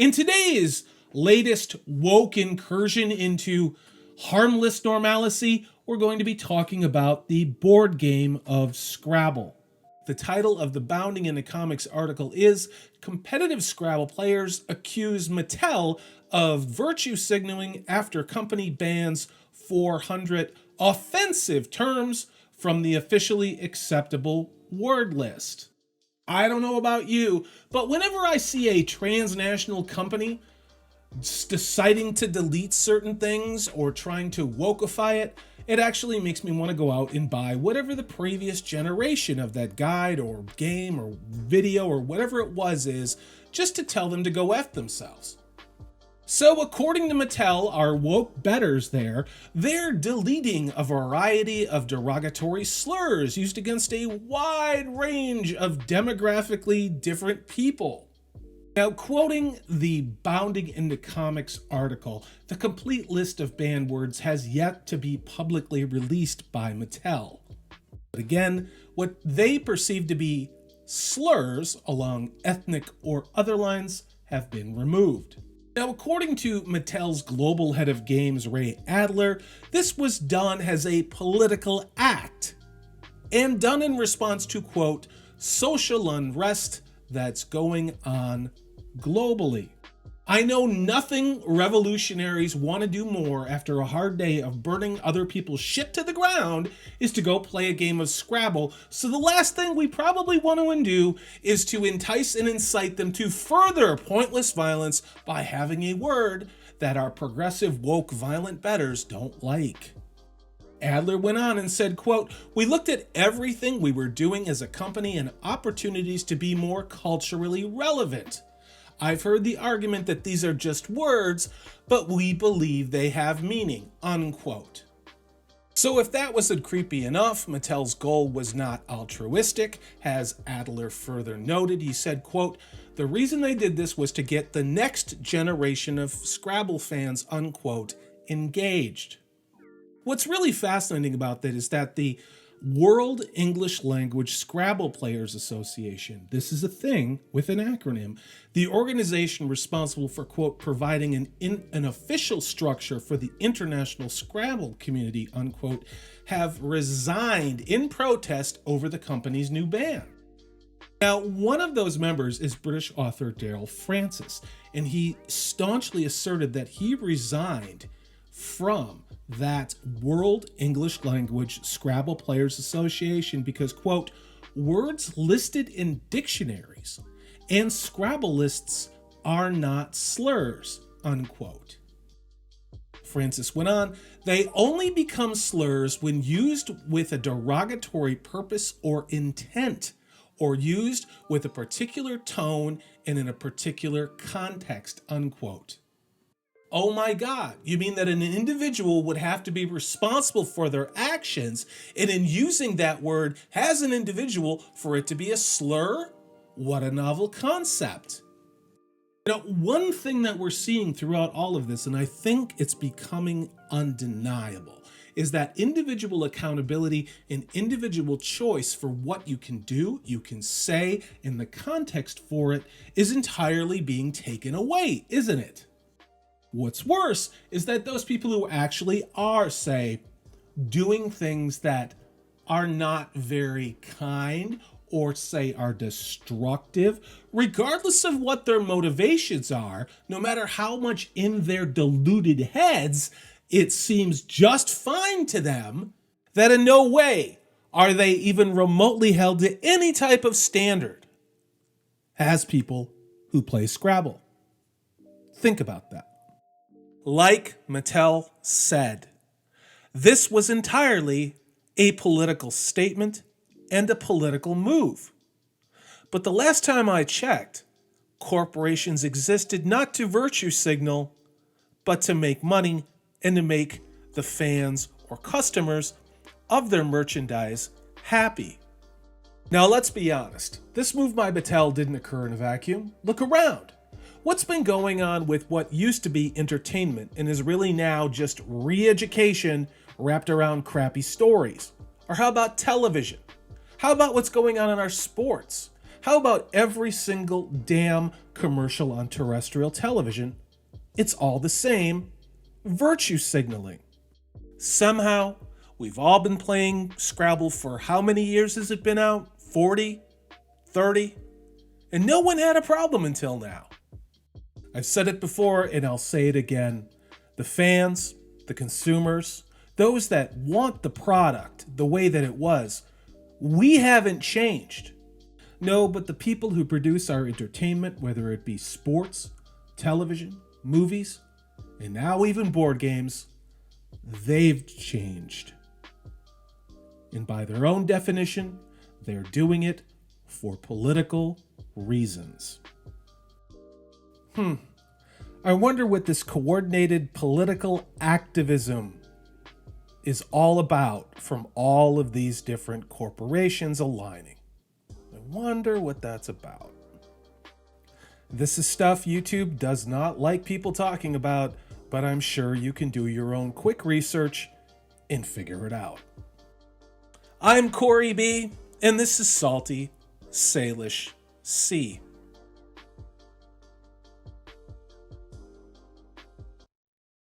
In today's latest woke incursion into harmless normalcy, we're going to be talking about the board game of Scrabble. The title of the Bounding into Comics article is Competitive Scrabble Players Accuse Mattel of Virtue Signaling After Company Bans 400 Offensive Terms from the Officially Acceptable Word List. I don't know about you, but whenever I see a transnational company deciding to delete certain things or trying to wokeify it, it actually makes me want to go out and buy whatever the previous generation of that guide or game or video or whatever it was is, just to tell them to go F themselves. So according to Mattel, our woke betters they're deleting a variety of derogatory slurs used against a wide range of demographically different people. Now, quoting the Bounding into Comics article, the complete list of banned words has yet to be publicly released by Mattel. But again, what they perceive to be slurs along ethnic or other lines have been removed. Now, according to Mattel's global head of games, Ray Adler, this was done as a political act and done in response to, quote, social unrest that's going on globally. I know nothing revolutionaries want to do more after a hard day of burning other people's shit to the ground is to go play a game of Scrabble, so the last thing we probably want to do is to entice and incite them to further pointless violence by having a word that our progressive woke violent betters don't like. Adler went on and said, quote, we looked at everything we were doing as a company and opportunities to be more culturally relevant. I've heard the argument that these are just words, but we believe they have meaning, unquote. So if that wasn't creepy enough, Mattel's goal was not altruistic. As Adler further noted, he said, quote, the reason they did this was to get the next generation of Scrabble fans, unquote, engaged. What's really fascinating about that is that the World English Language Scrabble Players Association, this is a thing with an acronym, the organization responsible for, quote, providing an official structure for the international Scrabble community, unquote, have resigned in protest over the company's new ban. Now, one of those members is British author Daryl Francis, and he staunchly asserted that he resigned from that World English Language Scrabble Players Association because, quote, words listed in dictionaries and Scrabble lists are not slurs, unquote. Francis went on, they only become slurs when used with a derogatory purpose or intent, or used with a particular tone and in a particular context, unquote. Oh my God, you mean that an individual would have to be responsible for their actions, and in using that word as an individual for it to be a slur? What a novel concept. You know, one thing that we're seeing throughout all of this, and I think it's becoming undeniable, is that individual accountability and individual choice for what you can do, you can say, and the context for it is entirely being taken away, isn't it? What's worse is that those people who actually are, say, doing things that are not very kind or say are destructive, regardless of what their motivations are, no matter how much in their deluded heads it seems just fine to them, that in no way are they even remotely held to any type of standard as people who play Scrabble. Think about that. Like Mattel said, this was entirely a political statement and a political move. But the last time I checked, corporations existed not to virtue signal, but to make money and to make the fans or customers of their merchandise happy. Now let's be honest, this move by Mattel didn't occur in a vacuum. Look around. What's been going on with what used to be entertainment and is really now just re-education wrapped around crappy stories? Or how about television? How about what's going on in our sports? How about every single damn commercial on terrestrial television? It's all the same virtue signaling. Somehow, we've all been playing Scrabble for how many years has it been out? 40? 30? And no one had a problem until now. I've said it before and I'll say it again. The fans, the consumers, those that want the product the way that it was, we haven't changed. No, but the people who produce our entertainment, whether it be sports, television, movies, and now even board games, they've changed. And by their own definition, they're doing it for political reasons. I wonder what this coordinated political activism is all about from all of these different corporations aligning. I wonder what that's about. This is stuff YouTube does not like people talking about, but I'm sure you can do your own quick research and figure it out. I'm Corey B, and this is Salty Salish C.